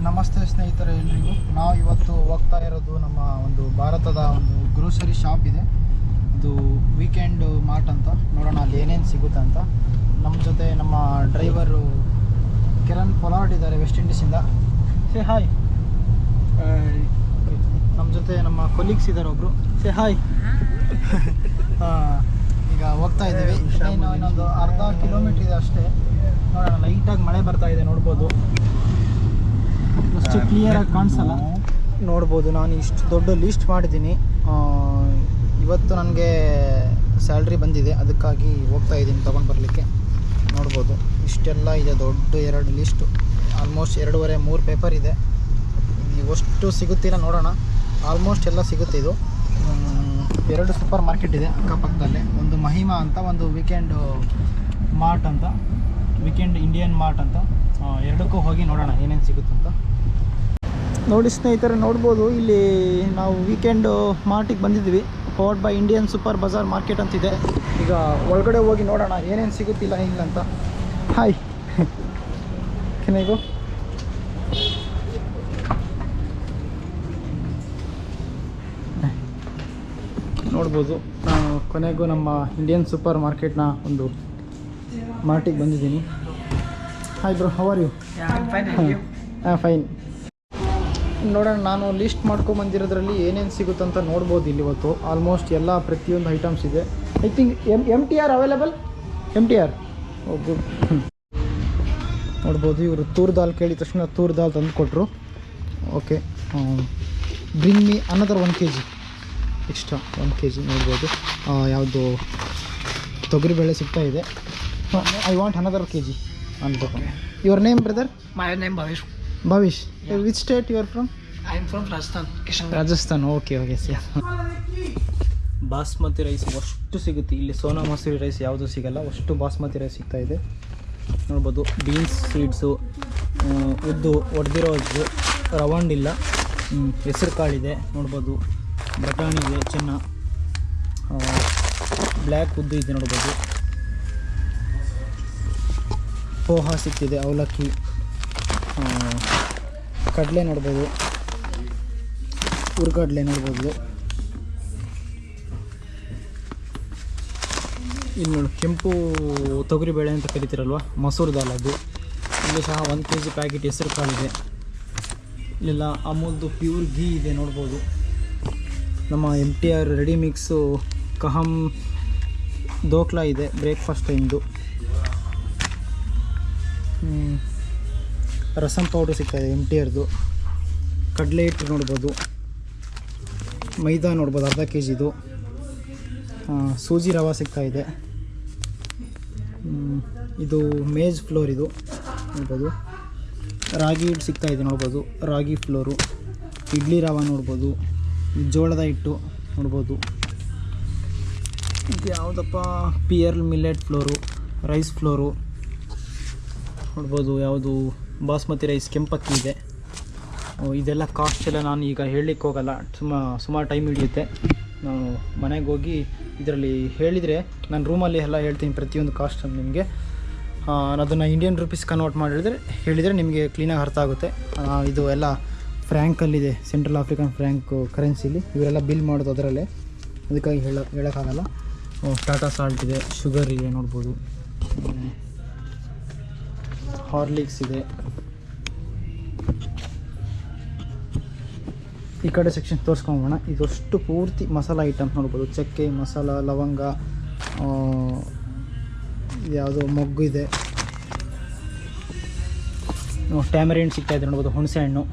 ನಮಸ್ತೆ ಸ್ನೇಹಿತರೆ ಎಲ್ರಿಗೂ. ನಾವು ಇವತ್ತು ಹೋಗ್ತಾ ಇರೋದು ನಮ್ಮ ಒಂದು ಭಾರತದ ಒಂದು ಗ್ರೋಸರಿ ಶಾಪ್ ಇದೆ. ಇದು ವೀಕೆಂಡ್ ಮಾರ್ಟ್ ಅಂತ. ನೋಡೋಣ ಅಲ್ಲಿ ಏನೇನು ಸಿಗುತ್ತೆ ಅಂತ. ನಮ್ಮ ಜೊತೆ ನಮ್ಮ ಡ್ರೈವರು ಕಿರಣ್ ಪೊಲಾರ್ಡ್ ಇದ್ದಾರೆ, ವೆಸ್ಟ್ ಇಂಡೀಸಿಂದ. Say hi. ನಮ್ಮ ಜೊತೆ ನಮ್ಮ ಕೊಲೀಗ್ಸ್ ಇದ್ದಾರೆ, ಒಬ್ಬರು. Say hi. ಈಗ ಹೋಗ್ತಾ ಇದ್ದೀವಿ. ಇನ್ನೊಂದು ಅರ್ಧ ಕಿಲೋಮೀಟ್ರ್ ಇದೆ ಅಷ್ಟೇ. ನೋಡೋಣ, ಲೈಟಾಗಿ ಮಳೆ ಬರ್ತಾ ಇದೆ, ನೋಡ್ಬೋದು. ಅಷ್ಟು ಕ್ಲಿಯರಾಗಿ ಕಾಣಿಸಲ್ಲ, ನೋಡ್ಬೋದು. ನಾನು ಇಷ್ಟು ದೊಡ್ಡ ಲೀಸ್ಟ್ ಮಾಡಿದ್ದೀನಿ. ಇವತ್ತು ನನಗೆ ಸ್ಯಾಲ್ರಿ ಬಂದಿದೆ, ಅದಕ್ಕಾಗಿ ಹೋಗ್ತಾ ಇದ್ದೀನಿ ತೊಗೊಂಡು ಬರಲಿಕ್ಕೆ. ನೋಡ್ಬೋದು, ಇಷ್ಟೆಲ್ಲ ಇದೆ, ದೊಡ್ಡ 2 ಲೀಸ್ಟು. ಆಲ್ಮೋಸ್ಟ್ 2.5-3 ಪೇಪರ್ ಇದೆ. ಇವಷ್ಟು ಸಿಗುತ್ತಿಲ್ಲ, ನೋಡೋಣ. ಆಲ್ಮೋಸ್ಟ್ ಎಲ್ಲ ಸಿಗುತ್ತೆ. ಇದು 2 ಸೂಪರ್ ಮಾರ್ಕೆಟ್ ಇದೆ ಅಕ್ಕಪಕ್ಕದಲ್ಲೇ. ಒಂದು ಮಹಿಮಾ ಅಂತ, ಒಂದು ವೀಕೆಂಡ್ ಮಾರ್ಟ್ ಅಂತ, ವೀಕೆಂಡ್ ಇಂಡಿಯನ್ ಮಾರ್ಟ್ ಅಂತ. ಎರಡಕ್ಕೂ ಹೋಗಿ ನೋಡೋಣ ಏನೇನು ಸಿಗುತ್ತಂತ. ನೋಡಿ ಸ್ನೇಹಿತರೆ, ನೋಡ್ಬೋದು ಇಲ್ಲಿ ನಾವು ವೀಕೆಂಡ್ ಮಾರ್ಟಿಗೆ ಬಂದಿದ್ವಿ. Powered by Indian super bazaar market ಅಂತಿದೆ. ಈಗ ಒಳಗಡೆ ಹೋಗಿ ನೋಡೋಣ ಏನೇನು ಸಿಗುತ್ತಿಲ್ಲ ಇಲ್ಲ ಅಂತ. ಹಾಯ್, ಕೆನೆಗೋ. ನೋಡ್ಬೋದು, ನಾನು ಕೊನೆಗೂ ನಮ್ಮ ಇಂಡಿಯನ್ ಸೂಪರ್ ಮಾರ್ಕೆಟ್ನ ಒಂದು ಮಾರ್ಟಿಗೆ ಬಂದಿದ್ದೀನಿ. Hi bro, how are you? Fine. ನೋಡೋಣ, ನಾನು ಲಿಸ್ಟ್ ಮಾಡ್ಕೊಂಬಂದಿರೋದ್ರಲ್ಲಿ ಏನೇನು ಸಿಗುತ್ತಂತ ನೋಡ್ಬೋದು. ಇಲ್ಲಿ ಇವತ್ತು ಆಲ್ಮೋಸ್ಟ್ ಎಲ್ಲ ಪ್ರತಿಯೊಂದು ಐಟಮ್ಸ್ ಇದೆ. I think MTR available. MTR, oh good. ನೋಡ್ಬೋದು, ಇವರು ತೂರ್ ದಾಲ್ ಕೇಳಿದ ತಕ್ಷಣ ತೂರ್ ದಾಲ್ ತಂದು ಕೊಟ್ಟರು. Okay, bring me another 1 kg extra. 1 kg. ನೋಡ್ಬೋದು, ಯಾವುದು ತೊಗರಿಬೇಳೆ ಸಿಗ್ತಾ ಇದೆ. ಐ ವಾಂಟ್ ಅನದರ್ kg ಅನ್ಬೇಕು. Your name brother? My name Bhavish. Bhavish. Yeah. Which state you are from? I am from Rajasthan. Rajasthan. Okay. Basmati rice ಅಷ್ಟು ಸಿಗುತ್ತೆ ಇಲ್ಲಿ. Sona Masuri rice ಯಾವುದು ಸಿಗಲ್ಲ, ಅಷ್ಟು ಬಾಸ್ಮತಿ ರೈಸ್ ಸಿಗ್ತಾ ಇದೆ. ನೋಡ್ಬೋದು, ಬೀನ್ಸ್ ಸೀಡ್ಸು, ಉದ್ದು ಒಡೆದಿರೋದು, ರವಂಡಿಲ್ಲ, ಹೆಸರು ಕಾಳಿದೆ. ನೋಡ್ಬೋದು, ಬಟಾಣಿ ಇದೆ, ಚೆನ್ನ, ಬ್ಲ್ಯಾಕ್ ಉದ್ದು ಇದೆ. ನೋಡ್ಬೋದು, ಪೋಹ ಸಿಗ್ತಿದೆ, ಅವಲಕ್ಕಿ, ಕಡಲೆ ನೋಡ್ಬೋದು, ಹುರ್ಗಡ್ಲೆ ನೋಡ್ಬೋದು. ಇಲ್ಲಿ ನೋಡಿ, ಕೆಂಪು ತೊಗರಿಬೇಳೆ ಅಂತ ಕರಿತೀರಲ್ವ, ಮಸೂರ್ ದಾಲ್ ಅದು. ಇಲ್ಲಿ ಸಹ 1 kg ಪ್ಯಾಕೆಟ್ ಹೆಸರು ಕಾಳಿದೆ. ಇಲ್ಲೆಲ್ಲ ಅಮೂಲ್ದು ಪ್ಯೂರ್ ಘೀ ಇದೆ. ನೋಡ್ಬೋದು, ನಮ್ಮ MTR ರೆಡಿ ಮಿಕ್ಸು ಕಹಂ ದೋಕ್ಲಾ ಇದೆ, ಬ್ರೇಕ್ಫಾಸ್ಟ್ ಟೈಮ್ದು. ರಸಮ್ ಪೌಡ್ರ್ ಸಿಗ್ತಾಯಿದೆ MTRದು. ಕಡಲೆ ಹಿಟ್ಟು ನೋಡ್ಬೋದು, ಮೈದಾ ನೋಡ್ಬೋದು, ಅರ್ಧ kgದು. ಸೂಜಿ ರವೆ ಸಿಗ್ತಾಯಿದೆ. ಇದು ಮೇಜ್ ಫ್ಲೋರ್, ಇದು ನೋಡ್ಬೋದು. ರಾಗಿ ಹಿಟ್ಟು ಸಿಗ್ತಾಯಿದೆ, ನೋಡ್ಬೋದು, ರಾಗಿ ಫ್ಲೋರು. ಇಡ್ಲಿ ರವೆ ನೋಡ್ಬೋದು, ಜೋಳದ ಹಿಟ್ಟು ನೋಡ್ಬೋದು. ಇದು ಯಾವುದಪ್ಪ, pearl millet flour, rice flour ನೋಡ್ಬೋದು. ಯಾವುದು ಬಾಸ್ಮತಿ ರೈಸ್, ಕೆಂಪಕ್ಕಿ ಇದೆ. ಇದೆಲ್ಲ ಕಾಸ್ಟ್ ಎಲ್ಲ ನಾನು ಈಗ ಹೇಳಲಿಕ್ಕೆ ಹೋಗಲ್ಲ, ಸುಮಾರು ಟೈಮ್ ಹಿಡಿಯುತ್ತೆ. ನಾನು ಮನೆಗೆ ಹೋಗಿ ಇದರಲ್ಲಿ ಹೇಳಿದರೆ, ನಾನು ರೂಮಲ್ಲಿ ಎಲ್ಲ ಹೇಳ್ತೀನಿ ಪ್ರತಿಯೊಂದು ಕಾಸ್ಟನ್ನು ನಿಮಗೆ. ಅದನ್ನು ಇಂಡಿಯನ್ ರುಪೀಸ್ ಕನ್ವರ್ಟ್ ಮಾಡಿ ಹೇಳಿದರೆ ನಿಮಗೆ ಕ್ಲೀನಾಗಿ ಅರ್ಥ ಆಗುತ್ತೆ. ಇದು ಎಲ್ಲ ಫ್ರ್ಯಾಂಕಲ್ಲಿದೆ, ಸೆಂಟ್ರಲ್ ಆಫ್ರಿಕನ್ ಫ್ರ್ಯಾಂಕ್ ಕರೆನ್ಸಿಲಿ. ಇವರೆಲ್ಲ ಬಿಲ್ ಮಾಡೋದು ಅದರಲ್ಲೇ, ಅದಕ್ಕಾಗಿ ಹೇಳೋಕ್ಕಾಗಲ್ಲ. ಟಾಟಾ ಸಾಲ್ಟ್ ಇದೆ, ಶುಗರ್ ಇದೆ, ನೋಡ್ಬೋದು. ಹಾರ್ಲಿಕ್ಸ್ ಇದೆ. ಈ ಕಡೆ ಸೆಕ್ಷನ್ ತೋರಿಸ್ಕೊಂಬೋಣ. ಇದಷ್ಟು ಪೂರ್ತಿ ಮಸಾಲ ಐಟಮ್ ನೋಡ್ಬೋದು. ಚಕ್ಕೆ, ಮಸಾಲ, ಲವಂಗ, ಯಾವುದೋ ಮೊಗ್ಗು ಇದೆ. ಟ್ಯಾಮರಿನ್ ಸಿಗ್ತಾಯಿದೆ ನೋಡ್ಬೋದು, ಹುಣಸೆ ಹಣ್ಣು.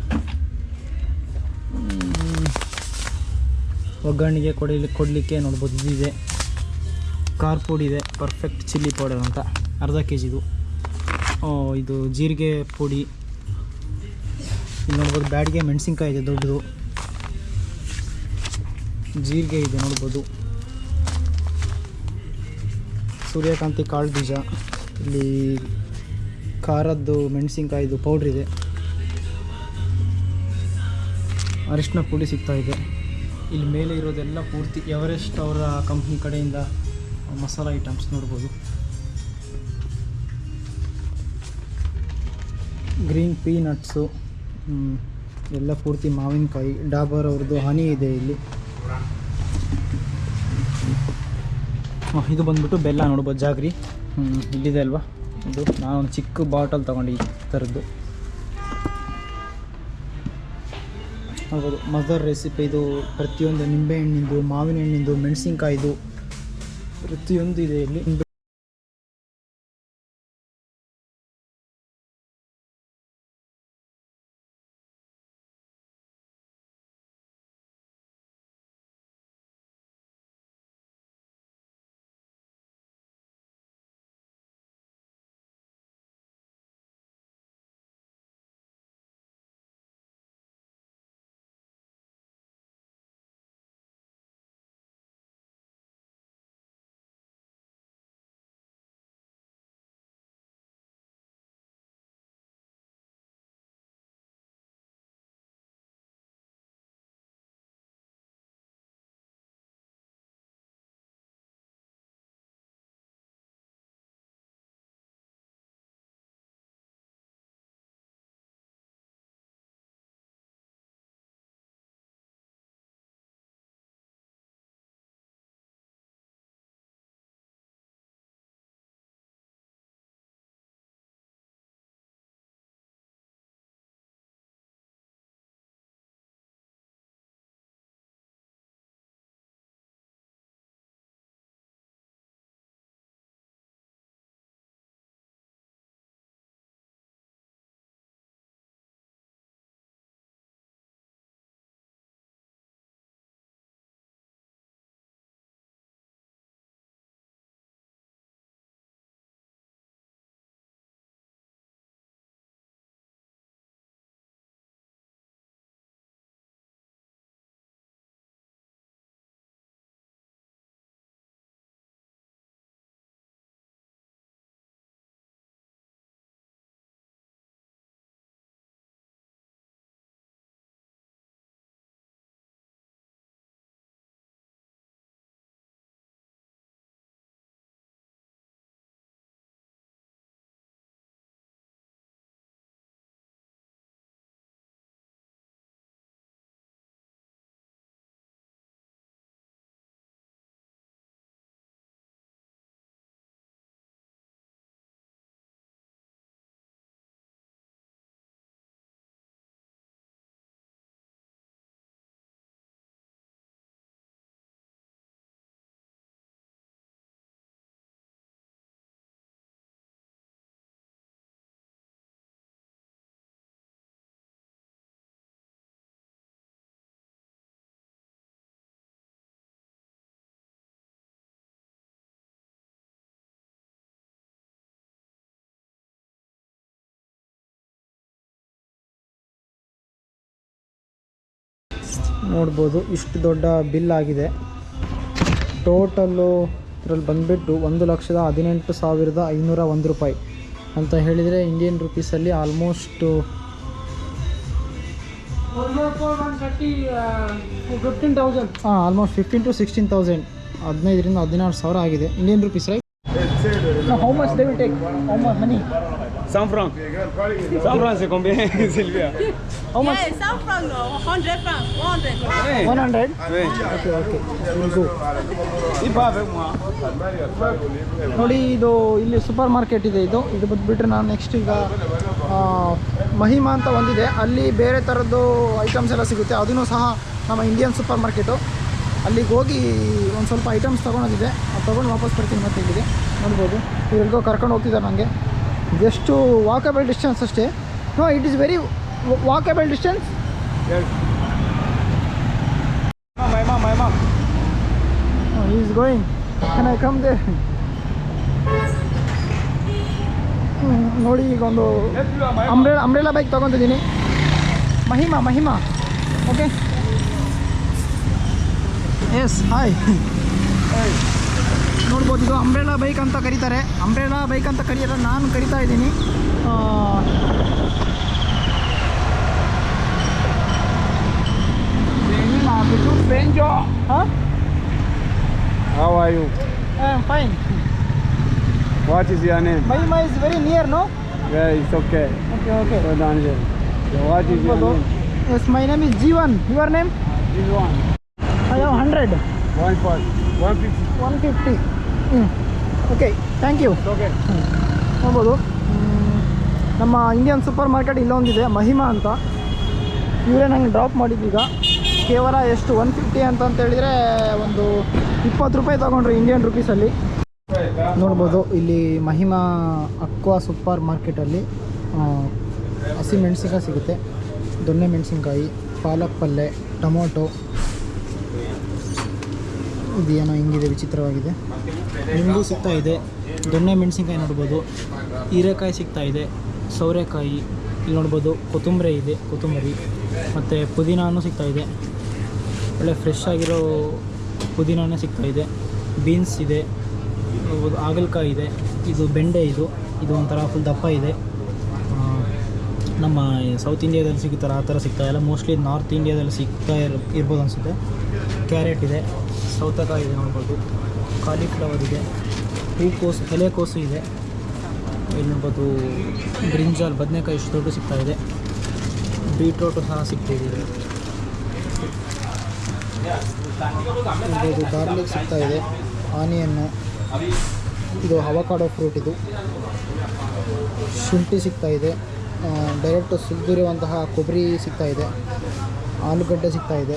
ಒಗ್ಗರಣೆಗೆ ಕೊಡಲಿಕ್ಕೆ ನೋಡ್ಬೋದು, ಇದಿದೆ. ಖಾರ ಪುಡಿ ಇದೆ, ಪರ್ಫೆಕ್ಟ್ ಚಿಲ್ಲಿ ಪೌಡರ್ ಅಂತ, ಅರ್ಧ kgದು. ಇದು ಜೀರಿಗೆ ಪುಡಿ. ಇಲ್ಲಿ ನೋಡ್ಬೋದು, ಬ್ಯಾಡಿಗೆ ಮೆಣಸಿನ್ಕಾಯಿ ಇದೆ ದೊಡ್ಡದು. ಜೀರಿಗೆ ಇದೆ ನೋಡ್ಬೋದು. ಸೂರ್ಯಕಾಂತಿ ಕಾಳು ಬೀಜ. ಇಲ್ಲಿ ಖಾರದ್ದು ಮೆಣಸಿನ್ಕಾಯಿದು ಪೌಡ್ರ್ ಇದೆ. ಅರಿಶಿನ ಪುಡಿ ಸಿಗ್ತಾ ಇದೆ. ಇಲ್ಲಿ ಮೇಲೆ ಇರೋದೆಲ್ಲ ಪೂರ್ತಿ ಎವರೆಸ್ಟ್ ಅವರ ಕಂಪ್ನಿ ಕಡೆಯಿಂದ ಮಸಾಲ ಐಟಮ್ಸ್ ನೋಡ್ಬೋದು. ಗ್ರೀನ್ ಪೀನಟ್ಸು, ಎಲ್ಲ ಪೂರ್ತಿ ಮಾವಿನಕಾಯಿ. ಡಾಬರ್ ಅವ್ರದ್ದು ಹನಿ ಇದೆ ಇಲ್ಲಿ. ಇದು ಬಂದ್ಬಿಟ್ಟು ಬೆಲ್ಲ ನೋಡ್ಬೋದು, ಜಾಗ್ರಿ. ಇಲ್ಲಿದೆ ಅಲ್ವಾ ಇದು. ನಾನೊಂದು ಚಿಕ್ಕ ಬಾಟಲ್ ತೊಗೊಂಡು ಈ ಥರದ್ದು ನೋಡ್ಬೋದು. ಮದರ್ ರೆಸಿಪಿ ಇದು. ಪ್ರತಿಯೊಂದು ನಿಂಬೆಹಣ್ಣಿಂದು, ಮಾವಿನ ಹಣ್ಣಿಂದು, ಮೆಣಸಿನ್ಕಾಯಿದು ಪ್ರತಿಯೊಂದು ಇದೆ ಇಲ್ಲಿ. ನೋಡ್ಬೋದು ಇಷ್ಟು ದೊಡ್ಡ ಬಿಲ್ ಆಗಿದೆ. ಟೋಟಲ್ಲು ಇದರಲ್ಲಿ ಬಂದುಬಿಟ್ಟು 1,18,501 ರೂಪಾಯಿ ಅಂತ ಹೇಳಿದರೆ ಇಂಡಿಯನ್ ರುಪೀಸಲ್ಲಿ ಆಲ್ಮೋಸ್ಟ್ 15,000. ಆಲ್ಮೋಸ್ಟ್ 15,000 to 16,000, 15,000 to 16,000 ಆಗಿದೆ Indian rupees, right? How much they will take? How much money? 100 francs. 100 francs, c'est combien, Sylvia? How much? Yeah, 100 francs, 100 francs, 100. Oui. 100? Oui. Okay. We'll go. Il va avec moi. ನೋಡಿ, ಇದು ಇಲ್ಲಿ super market ಇದೆ. ಇದು ಬಂದುಬಿಟ್ರೆ ನಾನು next ಈಗ ಮಹಿಮಾ ಅಂತ ಒಂದಿದೆ, ಅಲ್ಲಿ ಬೇರೆ ಥರದ್ದು ಐಟಮ್ಸ್ ಎಲ್ಲ ಸಿಗುತ್ತೆ. ಅದೂ ಸಹ ನಮ್ಮ ಇಂಡಿಯನ್ ಸೂಪರ್ ಮಾರ್ಕೆಟು. ಅಲ್ಲಿಗೆ ಹೋಗಿ ಒಂದು ಸ್ವಲ್ಪ ಐಟಮ್ಸ್ ತೊಗೊಳೋದಿದೆ, ಅದು ತೊಗೊಂಡು ವಾಪಸ್ ಬರ್ತೀನಿ. ಮತ್ತೆ ಇಲ್ಲಿಗೆ ನೋಡ್ಬೋದು ಇವ್ರಿಗೋ ಕರ್ಕೊಂಡು ಹೋಗ್ತಿದ್ದಾರೆ ನನಗೆ. ಜಸ್ಟು ವಾಕಬಲ್ ಡಿಸ್ಟೆನ್ಸ್ ಅಷ್ಟೇ. No, it is very walkable distance. My mom. He is going. Can I come there? ನೋಡಿ, ಈಗ ಒಂದು ಅಂಬ್ರೆಲಾ ಬೈಕ್ ತೊಗೊತಿದ್ದೀನಿ. ಮಹಿಮಾ. Okay, yes, hi. ನೋಡ್ಬೋದು, ಇದು ಅಂಬ್ರೆಲಾ ಬೈಕ್ ಅಂತ ಕರೀತಾರೆ. ಅಂಬ್ರೆಲಾ ಬೈಕ್ ಅಂತ ಕರೀತಾರೆ, ನಾನು ಕರಿತಾ ಇದ್ದೀನಿ. How are you? Fine. What is your name? Mahima is very near, no? Yeah, it's okay. Okay. No danger. What is your name? Yes, my name is Jeevan. Your name? This one. I have 100. 150. 150. Okay thank you. Okay. ನೋಡ್ಬೋದು ನಮ್ಮ Indian supermarket ಇಲ್ಲೊಂದಿದೆ ಮಹಿಮಾ ಅಂತ. ಇವರೇ ನಂಗೆ drop ಮಾಡಿದ್ದೀಗ. ಕೇವಲ ಎಷ್ಟು 150 ಅಂತ ಹೇಳಿದರೆ ಒಂದು 20 ರೂಪಾಯಿ ತೊಗೊಂಡ್ರು ಇಂಡಿಯನ್ ರುಪೀಸಲ್ಲಿ. ನೋಡ್ಬೋದು ಇಲ್ಲಿ ಮಹಿಮಾ ಅಕ್ವಾ ಸೂಪರ್ ಮಾರ್ಕೆಟಲ್ಲಿ ಹಸಿ ಮೆಣಸಿನ್ಕಾಯಿ ಸಿಗುತ್ತೆ, ದೊಣ್ಣೆ ಮೆಣಸಿನ್ಕಾಯಿ, ಪಾಲಕ್ ಪಲ್ಯ, ಟೊಮೊಟೊ. ಇದೇನೋ ಹಿಂಗಿದೆ, ವಿಚಿತ್ರವಾಗಿದೆ. ನಿಂಬು ಸಿಗ್ತಾ ಇದೆ, ದೊಣ್ಣೆ ಮೆಣಸಿನ್ಕಾಯಿ ನೋಡ್ಬೋದು, ಹೀರೆಕಾಯಿ ಸಿಗ್ತಾ ಇದೆ, ಸೌರೆಕಾಯಿ ಇಲ್ಲಿ ನೋಡ್ಬೋದು, ಕೊತ್ತಂಬರಿ ಇದೆ, ಕೊತ್ತಂಬರಿ ಮತ್ತು ಪುದೀನಾನು ಸಿಗ್ತಾ ಇದೆ. ಒಳ್ಳೆ ಫ್ರೆಶ್ ಆಗಿರೋ ಪುದೀನಾನೇ ಸಿಗ್ತಾ ಇದೆ. ಬೀನ್ಸ್ ಇದೆ, ನೋಡ್ಬೋದು, ಹಾಗಲಕಾಯಿ ಇದೆ, ಇದು ಬೆಂಡೆ, ಇದು ಒಂಥರ ಫುಲ್ ದಪ್ಪ ಇದೆ. ನಮ್ಮ ಸೌತ್ ಇಂಡಿಯಾದಲ್ಲಿ ಸಿಗುತ್ತಾರೆ ಆ ಥರ ಸಿಗ್ತಾ ಇಲ್ಲ, ಮೋಸ್ಟ್ಲಿ ನಾರ್ತ್ ಇಂಡಿಯಾದಲ್ಲಿ ಸಿಗ್ತಾ ಇರ್ಬೋದು ಅನಿಸುತ್ತೆ. ಕ್ಯಾರೆಟ್ ಇದೆ, ಸೌತೆಕಾಯಿ ಇದೆ ನೋಡ್ಬೋದು, ಕಾಲಿಫ್ಲವರ್ ಇದೆ, ಹೂಕೋಸು, ಎಲೆಕೋಸು ಇದೆ. ಇಲ್ಲಿ ನೋಡ್ಬೋದು ಬ್ರಿಂಜಾಲ್, ಬದನೆಕಾಯಿ ಇಷ್ಟು ದೊಡ್ಡ ಸಿಗ್ತಾ ಇದೆ. ಬೀಟ್ರೋಟು ಸಹ ಸಿಗ್ತಿದೆ. ನೋಡ್ಬೋದು ಗಾರ್ಲಿಕ್ ಸಿಗ್ತಾ ಇದೆ, ಆನಿಯನ್ನು, ಇದು ಅವಕಾಡೋ ಫ್ರೂಟ್, ಇದು ಶುಂಠಿ ಸಿಗ್ತಾ ಇದೆ, ಡೈರೆಕ್ಟ್ ಸುಲಿದಿರುವಂತಹ ಕೊಬ್ಬರಿ ಸಿಗ್ತಾ ಇದೆ, ಆಲೂಗಡ್ಡೆ ಸಿಗ್ತಾ ಇದೆ.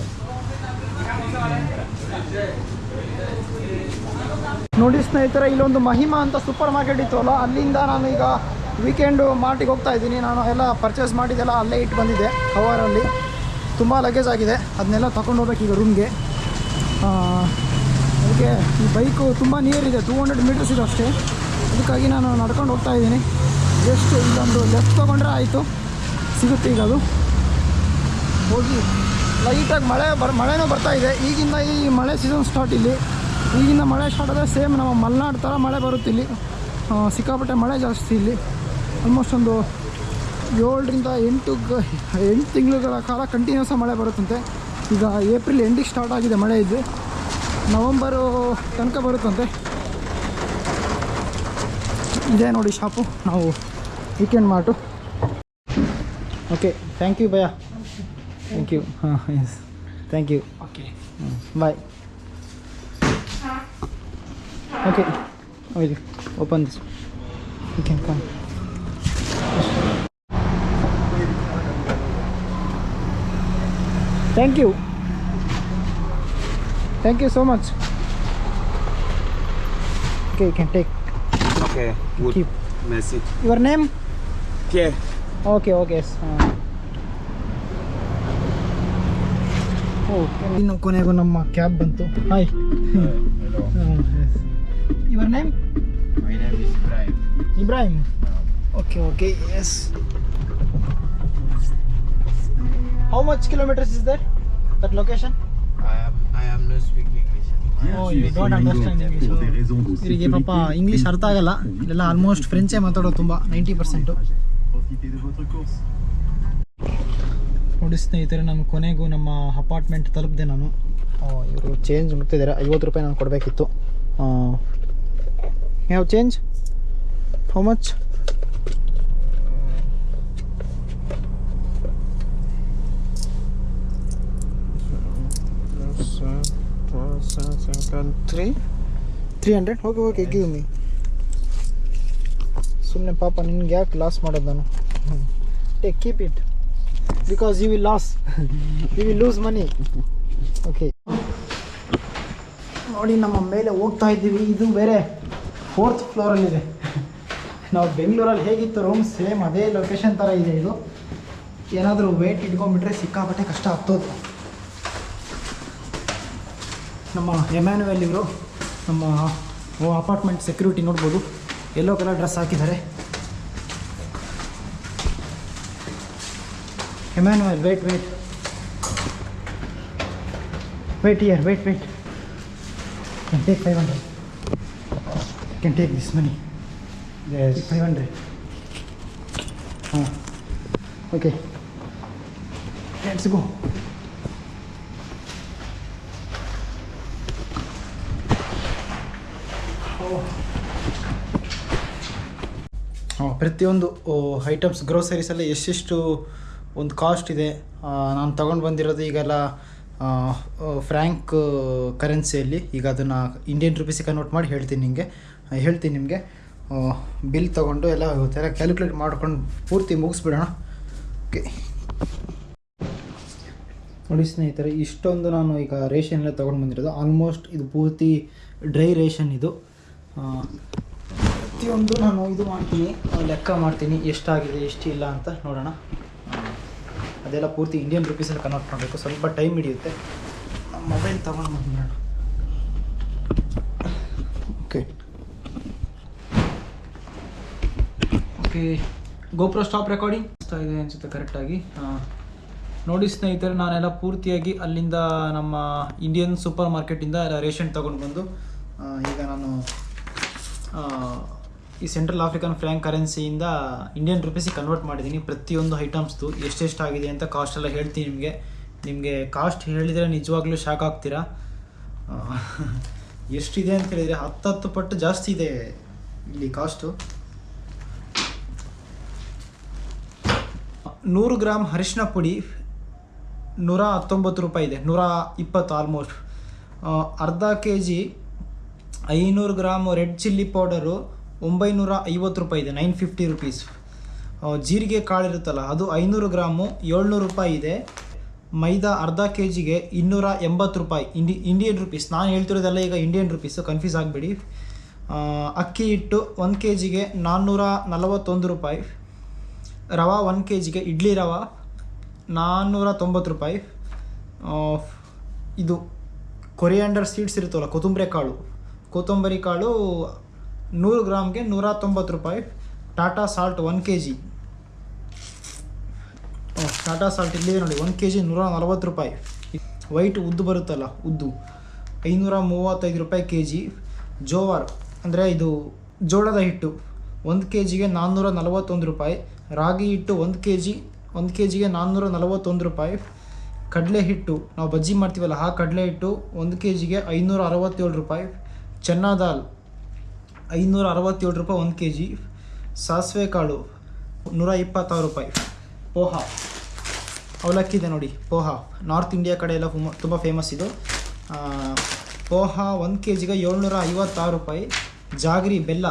ನೋಡಿ ಸ್ನೇಹಿತರೆ, ಇಲ್ಲೊಂದು ಮಹಿಮಾ ಅಂತ ಸೂಪರ್ ಮಾರ್ಕೆಟ್ ಇತ್ತು ಅಲ್ಲ, ಅಲ್ಲಿಂದ ನಾನು ಈಗ ವೀಕೆಂಡು ಮಾರ್ಟಿಗೆ ಹೋಗ್ತಾ ಇದ್ದೀನಿ. ನಾನು ಎಲ್ಲ ಪರ್ಚೇಸ್ ಮಾಡಿದ್ದೆಲ್ಲ ಅಲ್ಲೇ ಇಟ್ಟು ಬಂದಿದ್ದೆ ಕವರಲ್ಲಿ. ತುಂಬ ಲಗೇಜ್ ಆಗಿದೆ, ಅದನ್ನೆಲ್ಲ ತಗೊಂಡು ಹೋಗ್ಬೇಕು ಈಗ ರೂಮ್ಗೆ. ಅದಕ್ಕೆ ಈ ಬೈಕು ತುಂಬ ನಿಯರ್ ಇದೆ, 200 ಮೀಟರ್ಸ್ ಇದೆ ಅಷ್ಟೇ. ಅದಕ್ಕಾಗಿ ನಾನು ನಡ್ಕೊಂಡು ಹೋಗ್ತಾ ಇದ್ದೀನಿ. ಜಸ್ಟ್ ಇಲ್ಲೊಂದು ಲೆಫ್ಟ್ ತೊಗೊಂಡ್ರೆ ಆಯಿತು, ಸಿಗುತ್ತೆ ಈಗ ಅದು. ಹೋಗಿ ಲೈಟಾಗಿ ಮಳೆನೂ ಬರ್ತಾ ಇದೆ. ಈಗಿಂದ ಈ ಮಳೆ ಸೀಸನ್ ಸ್ಟಾರ್ಟ್ ಇಲ್ಲಿ. ಈಗಿಂದ ಮಳೆ ಸ್ಟಾರ್ಟ್ ಆದರೆ ಸೇಮ್ ನಮ್ಮ ಮಲೆನಾಡು ಥರ ಮಳೆ ಬರುತ್ತೆ ಇಲ್ಲಿ. ಸಿಕ್ಕಾಪಟ್ಟೆ ಮಳೆ ಜಾಸ್ತಿ ಇಲ್ಲಿ. ಆಲ್ಮೋಸ್ಟ್ ಒಂದು 7 ರಿಂದ 8 ತಿಂಗಳುಗಳ ಕಾಲ ಕಂಟಿನ್ಯೂಸ್ ಮಳೆ ಬರುತ್ತಂತೆ. ಈಗ ಏಪ್ರಿಲ್ ಎಂಡಿಗೆ ಸ್ಟಾರ್ಟ್ ಆಗಿದೆ ಮಳೆ ಇದ್ದು, ನವಂಬರು ತನಕ ಬರುತ್ತಂತೆ. ಇದೇ ನೋಡಿ ಶಾಪು, ನಾವು weekend mart. Okay, thank you ಭಯ್ಯ, ಥ್ಯಾಂಕ್ ಯು. ಹಾಂ, yes, thank you. Okay, bye. Okay, open this, you can come. Thank you, thank you so much. Okay, you can take. Okay. Good. Keep. Merci. Your name? Pierre. Okay, okay. ಇನ್ನು ಕೊನೆಗೂ ನಮ್ಮ cab ಬಂತು. Hi. Your name? My name is Ibrahim. Ibrahim. Okay, okay. Yes. How much kilometers is there? That location? I am not speaking English. Oh, you don't understand English. ಇವರಿಗೆ ಪಾಪ English ಅರ್ಥ ಆಗಲ್ಲ. ಇಲ್ಲೆಲ್ಲ almost ಫ್ರೆಂಚೇ ಮಾತಾಡೋದು ತುಂಬ, 90%. ನೋಡಿ ಸ್ನೇಹಿತರೆ, ನಾನು ಕೊನೆಗೂ ನಮ್ಮ ಅಪಾರ್ಟ್ಮೆಂಟ್ ತಲುಪಿದೆ ನಾನು. ಇವರು ಚೇಂಜ್ ಮುಗ್ತಿದ್ದಾರೆ, 50 ರೂಪಾಯಿ ನಾನು ಕೊಡಬೇಕಿತ್ತು. Have change? How much? $300. Okay okay, give me. ಸುಮ್ಮನೆ ಪಾಪ ನಿನ್ಗೆ ಯಾಕೆ ಲಾಸ್ ಮಾಡೋದು ನಾನು. Take, keep it, because you will loss, you will lose money. Okay ನೋಡಿ, ನಮ್ಮ ಮೇಲೆ ಹೋಗ್ತಾ ಇದ್ದೀವಿ. ಇದು ಬೇರೆ 4th ಫ್ಲೋರಲ್ಲಿದೆ. ನಾವು ಬೆಂಗಳೂರಲ್ಲಿ ಹೇಗಿತ್ತು ರೂಮ್, ಸೇಮ್ ಅದೇ ಲೊಕೇಶನ್ ಥರ ಇದೆ ಇದು. ಏನಾದರೂ ವೇಟ್ ಇಟ್ಕೊಂಡ್ಬಿಟ್ರೆ ಸಿಕ್ಕಾಪಟ್ಟೆ ಕಷ್ಟ ಆಗ್ತದೆ. ನಮ್ಮ ಎಮ್ಯಾನ್ಯುಯಲ್ ಇವರು ನಮ್ಮ ಅಪಾರ್ಟ್ಮೆಂಟ್ ಸೆಕ್ಯೂರಿಟಿ ನೋಡ್ಬೋದು, ಯೆಲ್ಲೋ ಕಲರ್ ಡ್ರೆಸ್ ಹಾಕಿದ್ದಾರೆ. Emmanuel, wait here, wait. Can take 500. Can take this money. Yes. 500. Okay. Let's go. ಪ್ರತಿಯೊಂದು ಐಟಮ್ಸ್ ಗ್ರೋಸರೀಸಲ್ಲಿ ಎಷ್ಟೆಷ್ಟು ಒಂದು ಕಾಸ್ಟ್ ಇದೆ. ನಾನು ತೊಗೊಂಡು ಬಂದಿರೋದು ಈಗೆಲ್ಲ ಫ್ರ್ಯಾಂಕ್ ಕರೆನ್ಸಿಯಲ್ಲಿ. ಈಗ ಅದನ್ನು ಇಂಡಿಯನ್ ರುಪೀಸಿಗೆ ಕನ್ವರ್ಟ್ ಮಾಡಿ ಹೇಳ್ತೀನಿ ನಿಮಗೆ. ಬಿಲ್ ತೊಗೊಂಡು ಎಲ್ಲ ಕ್ಯಾಲ್ಕುಲೇಟ್ ಮಾಡ್ಕೊಂಡು ಪೂರ್ತಿ ಮುಗಿಸ್ಬಿಡೋಣ. ಓಕೆ ನೋಡಿ ಸ್ನೇಹಿತರೆ, ಇಷ್ಟೊಂದು ನಾನು ಈಗ ರೇಷನ್ ಎಲ್ಲ ತೊಗೊಂಡು ಬಂದಿರೋದು. ಆಲ್ಮೋಸ್ಟ್ ಇದು ಪೂರ್ತಿ ಡ್ರೈ ರೇಷನ್ ಇದು. ಪ್ರತಿಯೊಂದು ನಾನು ಇದು ಮಾಡ್ತೀನಿ, ಲೆಕ್ಕ ಮಾಡ್ತೀನಿ ಎಷ್ಟಾಗಿದೆ ಎಷ್ಟಿಲ್ಲ ಅಂತ ನೋಡೋಣ. ಅದೆಲ್ಲ ಪೂರ್ತಿ ಇಂಡಿಯನ್ ರುಪೀಸಲ್ಲಿ ಕನ್ವರ್ಟ್ ಮಾಡಬೇಕು, ಸ್ವಲ್ಪ ಟೈಮ್ ಹಿಡಿಯುತ್ತೆ. ಮೊಬೈಲ್ ತೊಗೊಂಡು ಬಂದ್ಬಿಡೋಣ. ಓಕೆ ಗೋಪ್ರೋ ಸ್ಟಾಪ್ ರೆಕಾರ್ಡಿಂಗ್ ಇದೆ ಅನಿಸುತ್ತೆ ಕರೆಕ್ಟಾಗಿ. ನೋಡಿ ಸ್ನೇಹಿತರೆ, ನಾನೆಲ್ಲ ಪೂರ್ತಿಯಾಗಿ ಅಲ್ಲಿಂದ ನಮ್ಮ ಇಂಡಿಯನ್ ಸೂಪರ್ ಮಾರ್ಕೆಟಿಂದ ಎಲ್ಲ ರೇಷನ್ ತೊಗೊಂಡು ಬಂದು ಈಗ ನಾನು ಈ ಸೆಂಟ್ರಲ್ ಆಫ್ರಿಕನ್ ಫ್ರ್ಯಾಂಕ್ ಕರೆನ್ಸಿಯಿಂದ ಇಂಡಿಯನ್ ರುಪೀಸಿಗೆ ಕನ್ವರ್ಟ್ ಮಾಡಿದ್ದೀನಿ. ಪ್ರತಿಯೊಂದು ಐಟಮ್ಸ್ದು ಎಷ್ಟೆಷ್ಟಾಗಿದೆ ಅಂತ ಕಾಸ್ಟ್ ಎಲ್ಲ ಹೇಳ್ತೀನಿ ನಿಮಗೆ ಕಾಸ್ಟ್ ಹೇಳಿದರೆ ನಿಜವಾಗ್ಲೂ ಶಾಕ್ ಆಗ್ತೀರಾ. ಎಷ್ಟಿದೆ ಅಂತ ಹೇಳಿದರೆ 10 ಪಟ್ಟು ಜಾಸ್ತಿ ಇದೆ ಇಲ್ಲಿ ಕಾಸ್ಟು. 100 ಗ್ರಾಮ್ ಅರಿಶಿನ ಪುಡಿ 119 ರೂಪಾಯಿ ಇದೆ, 120 ಆಲ್ಮೋಸ್ಟ್. ಅರ್ಧ kg 500 gram red chilli powder 950 ರೂಪಾಯಿ ಇದೆ, 950 ರುಪೀಸ್. ಜೀರಿಗೆ ಕಾಳು ಇರುತ್ತಲ್ಲ ಅದು 500 ಗ್ರಾಮು 700 ರೂಪಾಯಿ ಇದೆ. ಮೈದಾ ಅರ್ಧ kgಗೆ 280 ರೂಪಾಯಿ ಇಂಡಿಯನ್ ರುಪೀಸ್. ನಾನು ಹೇಳ್ತಿರೋದೆಲ್ಲ ಈಗ ಇಂಡಿಯನ್ ರುಪೀಸು, ಕನ್ಫ್ಯೂಸ್ ಆಗಬೇಡಿ. ಅಕ್ಕಿ ಹಿಟ್ಟು 1 kgಗೆ 441 ರೂಪಾಯಿ. ರವಾ 1 kgಗೆ ಇಡ್ಲಿ ರವಾ 490 ರೂಪಾಯಿ. ಇದು ಕೊರಿಯಾಂಡರ್ ಸೀಡ್ಸ್ ಇರುತ್ತಲ್ಲ, ಕೊತ್ತಂಬರಿ ಕಾಳು 100 ಗ್ರಾಮ್ಗೆ 190 ರೂಪಾಯಿ. Tata salt 1 kg, Tata salt ಇಲ್ಲಿದೆ ನೋಡಿ, 1 kg 140 ರೂಪಾಯಿ. ವೈಟ್ ಉದ್ದು ಬರುತ್ತಲ್ಲ, ಉದ್ದು 535 ರೂಪಾಯಿ kg. ಜೋವಾರ್ ಅಂದರೆ ಇದು ಜೋಳದ ಹಿಟ್ಟು 1 kgಗೆ 441 ರೂಪಾಯಿ. ರಾಗಿ ಹಿಟ್ಟು 1 kgಗೆ 441 ರೂಪಾಯಿ. ಕಡಲೆ ಹಿಟ್ಟು ನಾವು ಬಜ್ಜಿ ಮಾಡ್ತೀವಲ್ಲ ಆ ಕಡಲೆ ಹಿಟ್ಟು 1 kgಗೆ 567 ರೂಪಾಯಿ. ಚೆನ್ನ ದಾಲ್ 567 ರೂಪಾಯಿ 1 kg. ಸಾಸಿವೆ ಕಾಳು 126 ರೂಪಾಯಿ. ಪೋಹಾ ಅವಲಕ್ಕಿ ಇದೆ ನೋಡಿ, ಪೋಹಾ ನಾರ್ತ್ ಇಂಡಿಯಾ ಕಡೆ ಎಲ್ಲ ತುಂಬ ಫೇಮಸ್ ಇದು. ಪೋಹಾ 1 kgಗೆ 756 ರೂಪಾಯಿ. ಜಾಗರಿ ಬೆಲ್ಲ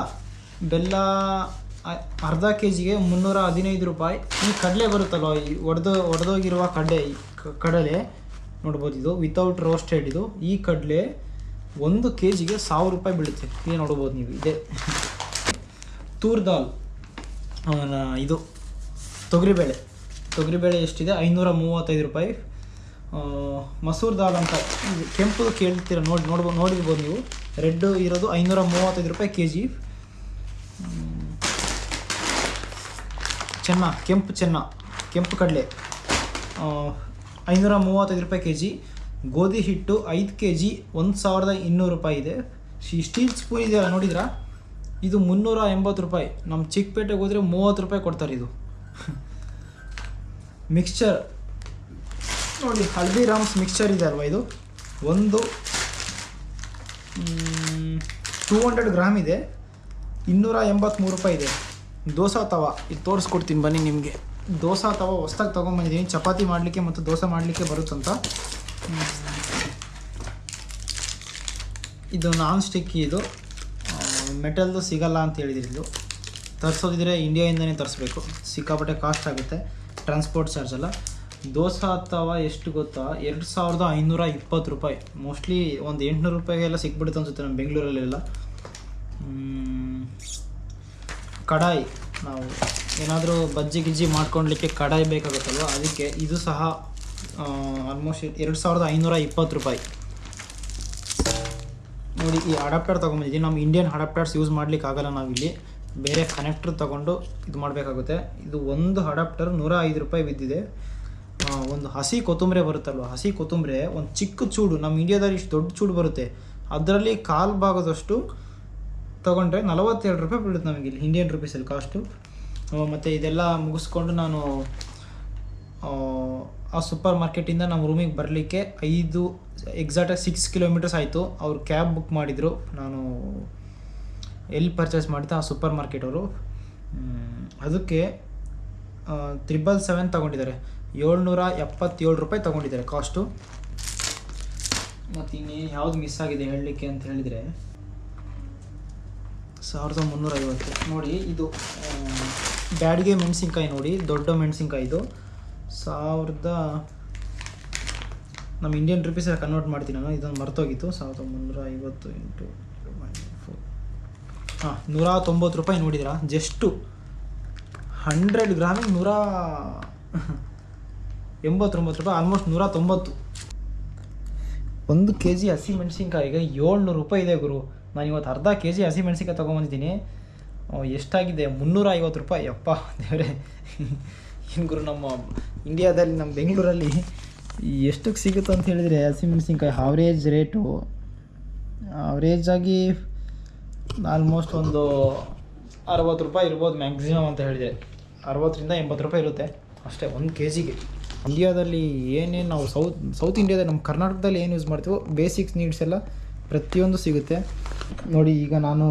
ಅರ್ಧ kgಗೆ 315 ರೂಪಾಯಿ. ಈ ಕಡಲೆ ಬರುತ್ತಲ್ವ, ಈ ಒಡೆದೋಗಿರುವ ಕಡಲೆ ನೋಡ್ಬೋದು, ಇದು ವಿತೌಟ್ ರೋಸ್ಟೆಡ್. ಇದು ಈ ಕಡಲೆ 1 kgಗೆ 1000 ರೂಪಾಯಿ ಬೀಳುತ್ತೆ. ಇದು ನೋಡ್ಬೋದು ನೀವು. ಇದೆ ತೂರ್ ದಾಲ್, ಇದು ತೊಗರಿಬೇಳೆ ಎಷ್ಟಿದೆ 535 ರೂಪಾಯಿ. ಮಸೂರ್ ದಾಲ್ ಅಂತ ಕೆಂಪು ಕೇಳ್ತೀರ ನೋಡಿರ್ಬೋದು ನೀವು, ರೆಡ್ ಇರೋದು 535 ರೂಪಾಯಿ kg. ಕೆಂಪು ಕಡಲೆ 535 ರೂಪಾಯಿ kg. ಗೋಧಿ ಹಿಟ್ಟು 5 kg 1200 ರೂಪಾಯಿ ಇದೆ. ಸ್ಟೀಲ್ ಸ್ಪೂನ್ ಇದೆಯಲ್ಲ ನೋಡಿದ್ರಾ, ಇದು 380 ರೂಪಾಯಿ. ನಮ್ಮ ಚಿಕ್ಕಪೇಟೆಗೆ ಹೋದರೆ 30 ರೂಪಾಯಿ ಕೊಡ್ತಾರೆ ಇದು. ಮಿಕ್ಸ್ಚರ್ ನೋಡಿ, ಹಲ್ದಿರಾಮ್ಸ್ ಮಿಕ್ಸ್ಚರ್ ಇದೆ ಅಲ್ವಾ, ಇದು ಒಂದು 200 ಗ್ರಾಮ್ ಇದೆ, 283 ರೂಪಾಯಿ ಇದೆ. ದೋಸೆ ತವ ಇದು ತೋರಿಸ್ಕೊಡ್ತೀನಿ ಬನ್ನಿ ನಿಮಗೆ. ದೋಸೆ ತವ ಹೊಸ್ದಾಗಿ ತೊಗೊಂಬಂದಿದ್ದೀನಿ, ಚಪಾತಿ ಮಾಡಲಿಕ್ಕೆ ಮತ್ತು ದೋಸೆ ಮಾಡಲಿಕ್ಕೆ ಬರುತ್ತಂತ. ಇದು ನಾನ್ ಸ್ಟಿಕ್ಕಿ, ಇದು ಮೆಟಲ್ದು ಸಿಗಲ್ಲ ಅಂತ ಹೇಳಿದ್ರು. ತರಿಸೋದಿದ್ರೆ ಇಂಡಿಯಾಯಿಂದನೇ ತರಿಸ್ಬೇಕು, ಸಿಕ್ಕಾಪಟ್ಟೆ ಕಾಸ್ಟ್ ಆಗುತ್ತೆ, ಟ್ರಾನ್ಸ್ಪೋರ್ಟ್ ಚಾರ್ಜ್ ಎಲ್ಲ. ದೋಸೆ ತವ ಎಷ್ಟು ಗೊತ್ತಾ, 2520 ರೂಪಾಯಿ. ಮೋಸ್ಟ್ಲಿ ಒಂದು 800 ರೂಪಾಯಿಗೆಲ್ಲ ಸಿಕ್ಬಿಡುತ್ತೆ ಅನಿಸುತ್ತೆ ನಮ್ಮ ಬೆಂಗಳೂರಲ್ಲೆಲ್ಲ. ಕಡಾಯಿ, ನಾವು ಏನಾದರೂ ಬಜ್ಜಿ ಗಿಜ್ಜಿ ಮಾಡ್ಕೊಳ್ಲಿಕ್ಕೆ ಕಡಾಯಿ ಬೇಕಾಗುತ್ತಲ್ವ, ಅದಕ್ಕೆ ಇದು ಸಹ ಆಲ್ಮೋಸ್ಟ್ 2520 ರೂಪಾಯಿ. ನೋಡಿ, ಈ ಅಡಾಪ್ಟರ್ ತೊಗೊಂಬಂದಿದ್ದೀನಿ. ನಮ್ಮ ಇಂಡಿಯನ್ ಅಡಾಪ್ಟರ್ಸ್ ಯೂಸ್ ಮಾಡ್ಲಿಕ್ಕೆ ಆಗಲ್ಲ, ನಾವಿಲ್ಲಿ ಬೇರೆ ಕನೆಕ್ಟ್ರ್ ತೊಗೊಂಡು ಇದು ಮಾಡಬೇಕಾಗುತ್ತೆ. ಇದು ಒಂದು ಅಡಾಪ್ಟರ್ 105 ರೂಪಾಯಿ ಬಿದ್ದಿದೆ. ಒಂದು ಹಸಿ ಕೊತ್ತಂಬರಿ ಬರುತ್ತಲ್ವ, ಹಸಿ ಕೊತ್ತಂಬರಿ ಒಂದು ಚಿಕ್ಕ ಚೂಡು, ನಮ್ಮ ಇಂಡಿಯಾದಲ್ಲಿ ಇಷ್ಟು ದೊಡ್ಡ ಚೂಡು ಬರುತ್ತೆ, ಅದರಲ್ಲಿ ಕಾಲು ಭಾಗದಷ್ಟು ತೊಗೊಂಡ್ರೆ 47 ರೂಪಾಯಿ ಬೀಳುತ್ತೆ ನಮಗೆ ಇಲ್ಲಿ ಇಂಡಿಯನ್ ರುಪೀಸಲ್ಲಿ ಕಾಸ್ಟು. ಮತ್ತು ಇದೆಲ್ಲ ಮುಗಿಸ್ಕೊಂಡು ನಾನು ಆ ಸೂಪರ್ ಮಾರ್ಕೆಟಿಂದ ನಮ್ಮ ರೂಮಿಗೆ ಬರಲಿಕ್ಕೆ ಎಕ್ಸಾಕ್ಟಾಗಿ 6 ಕಿಲೋಮೀಟರ್ಸ್ ಆಯಿತು. ಅವ್ರು ಕ್ಯಾಬ್ ಬುಕ್ ಮಾಡಿದರು. ನಾನು ಎಲ್ಲಿ ಪರ್ಚೇಸ್ ಮಾಡಿದ್ದೆ ಆ ಸೂಪರ್ ಮಾರ್ಕೆಟ್ ಅವರು, ಅದಕ್ಕೆ 777 ತೊಗೊಂಡಿದ್ದಾರೆ. 777 ರೂಪಾಯಿ ತೊಗೊಂಡಿದ್ದಾರೆ ಕಾಸ್ಟು. ಮತ್ತು ಇನ್ನೇನು ಯಾವುದು ಮಿಸ್ ಆಗಿದೆ ಹೇಳಲಿಕ್ಕೆ ಅಂತ ಹೇಳಿದರೆ 1350 ನೋಡಿ. ಇದು ಬ್ಯಾಡಿಗೆ ಮೆಣಸಿನ್ಕಾಯಿ ನೋಡಿ, ದೊಡ್ಡ ಮೆಣಸಿನ್ಕಾಯಿ ಇದು 1000 ನಮ್ಮ ಇಂಡಿಯನ್ ರುಪೀಸ್ ಕನ್ವರ್ಟ್ ಮಾಡ್ತೀನಿ ನಾನು, ಇದನ್ನು ಮರ್ತೋಗಿತ್ತು. 1350 ಇಂಟು 190 ರೂಪಾಯಿ ನೋಡಿದಿರಾ. ಜಸ್ಟು 100 ಗ್ರಾಮಿಗೆ 189 ರೂಪಾಯಿ, ಆಲ್ಮೋಸ್ಟ್ 190. 1 kg ಹಸಿ ಮೆಣಸಿನ್ಕಾಯಿಗೆ 700 ರೂಪಾಯಿ ಇದೆ ಗುರು. ನಾನು ಇವತ್ತು ಅರ್ಧ kg ಹಸಿ ಮೆಣಸಿನ್ಕಾಯಿ ತೊಗೊಂಬಂದಿದ್ದೀನಿ. ಎಷ್ಟಾಗಿದೆ? 350 ರೂಪಾಯಿ. ಯಪ್ಪ ದೇವರೇ, ಏನು ಗುರು, ನಮ್ಮ ಇಂಡಿಯಾದಲ್ಲಿ ನಮ್ಮ ಬೆಂಗಳೂರಲ್ಲಿ ಎಷ್ಟಕ್ಕೆ ಸಿಗುತ್ತೆ ಅಂತ ಹೇಳಿದರೆ ಹಸಿ ಮೆಣಸಿನ್ಕಾಯಿ ಆವ್ರೇಜ್ ರೇಟು ಆಗಿ ಆಲ್ಮೋಸ್ಟ್ ಒಂದು 60 ರೂಪಾಯಿ ಇರ್ಬೋದು ಮ್ಯಾಕ್ಸಿಮಮ್ ಅಂತ ಹೇಳಿದರೆ. 60ರಿಂದ 80 ರೂಪಾಯಿ ಇರುತ್ತೆ ಅಷ್ಟೇ 1 kgಗೆ. ಇಂಡಿಯಾದಲ್ಲಿ ಏನೇನು ನಾವು ಸೌತ್ ಇಂಡಿಯಾದಲ್ಲಿ ನಮ್ಮ ಕರ್ನಾಟಕದಲ್ಲಿ ಏನು ಯೂಸ್ ಮಾಡ್ತೀವೋ ಬೇಸಿಕ್ಸ್ ನೀಡ್ಸ್ ಎಲ್ಲ ಪ್ರತಿಯೊಂದು ಸಿಗುತ್ತೆ ನೋಡಿ. ಈಗ ನಾನು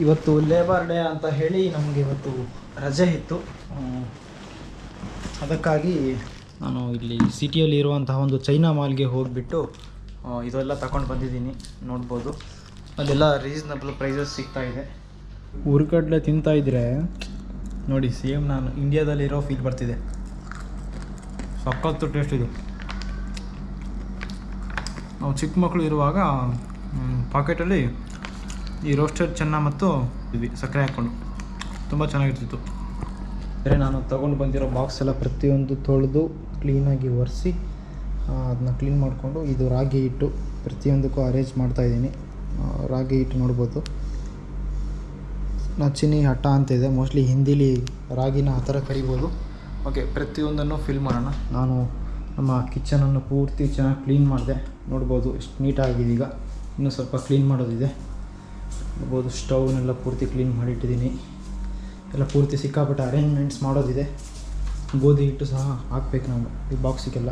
ಇವತ್ತು ಲೇಬರ್ ಡೇ ಅಂತ ಹೇಳಿ ನಮಗೆ ಇವತ್ತು ರಜೆ ಇತ್ತು. ಅದಕ್ಕಾಗಿ ನಾನು ಇಲ್ಲಿ ಸಿಟಿಯಲ್ಲಿ ಇರುವಂತಹ ಒಂದು ಚೈನಾ ಮಾಲ್ಗೆ ಹೋಗಿಬಿಟ್ಟು ಇದೆಲ್ಲ ತಗೊಂಡು ಬಂದಿದ್ದೀನಿ. ನೋಡ್ಬೋದು ಅಲ್ಲೆಲ್ಲ ರೀಸನಬಲ್ ಪ್ರೈಸಸ್ ಸಿಗ್ತಾಯಿದೆ. ಹುರ್ಗಡ್ಲೆ ತಿಂತಾಯಿದ್ರೆ ನೋಡಿ ಸೇಮ್ ನಾನು ಇಂಡಿಯಾದಲ್ಲಿರೋ ಫೀಲ್ ಬರ್ತಿದೆ. ಸಖತ್ತು ಟೇಸ್ಟ್ ಇದು. ನಾವು ಚಿಕ್ಕ ಮಕ್ಕಳು ಇರುವಾಗ ಪಾಕೆಟಲ್ಲಿ ಈ ರೋಸ್ಟೆಡ್ ಚೆನ್ನ ಮತ್ತು ಸಕ್ಕರೆ ಹಾಕ್ಕೊಂಡು ತುಂಬ ಚೆನ್ನಾಗಿರ್ತಿತ್ತು. ಬೇರೆ ನಾನು ತೊಗೊಂಡು ಬಂದಿರೋ ಬಾಕ್ಸ್ ಎಲ್ಲ ಪ್ರತಿಯೊಂದು ತೊಳೆದು ಕ್ಲೀನಾಗಿ ಒರೆಸಿ ಅದನ್ನ ಕ್ಲೀನ್ ಮಾಡಿಕೊಂಡು ಇದು ರಾಗಿ ಹಿಟ್ಟು ಪ್ರತಿಯೊಂದಕ್ಕೂ ಅರೇಂಜ್ ಮಾಡ್ತಾಯಿದ್ದೀನಿ. ರಾಗಿ ಹಿಟ್ಟು ನೋಡ್ಬೋದು, ನಚಿನಿ ಹಠ ಅಂತಿದೆ, ಮೋಸ್ಟ್ಲಿ ಹಿಂದಿಲಿ ರಾಗಿನ ಆ ಥರ ಕರಿಬೋದು. ಓಕೆ, ಪ್ರತಿಯೊಂದನ್ನು ಫಿಲ್ ಮಾಡೋಣ. ನಾನು ನಮ್ಮ ಕಿಚನನ್ನು ಪೂರ್ತಿ ಚೆನ್ನಾಗಿ ಕ್ಲೀನ್ ಮಾಡಿದೆ. ನೋಡ್ಬೋದು ಎಷ್ಟು ನೀಟಾಗಿದೆ. ಈಗ ಇನ್ನೂ ಸ್ವಲ್ಪ ಕ್ಲೀನ್ ಮಾಡೋದಿದೆ. ನೋಡ್ಬೋದು ಸ್ಟವ್ನೆಲ್ಲ ಪೂರ್ತಿ ಕ್ಲೀನ್ ಮಾಡಿಟ್ಟಿದ್ದೀನಿ. ಎಲ್ಲ ಪೂರ್ತಿ ಸಿಕ್ಕಾಪಟ್ಟೆ ಅರೇಂಜ್ಮೆಂಟ್ಸ್ ಮಾಡೋದಿದೆ. ಗೋಧಿ ಹಿಟ್ಟು ಸಹ ಹಾಕ್ಬೇಕು ನಾವು ಈ ಬಾಕ್ಸಿಗೆಲ್ಲ.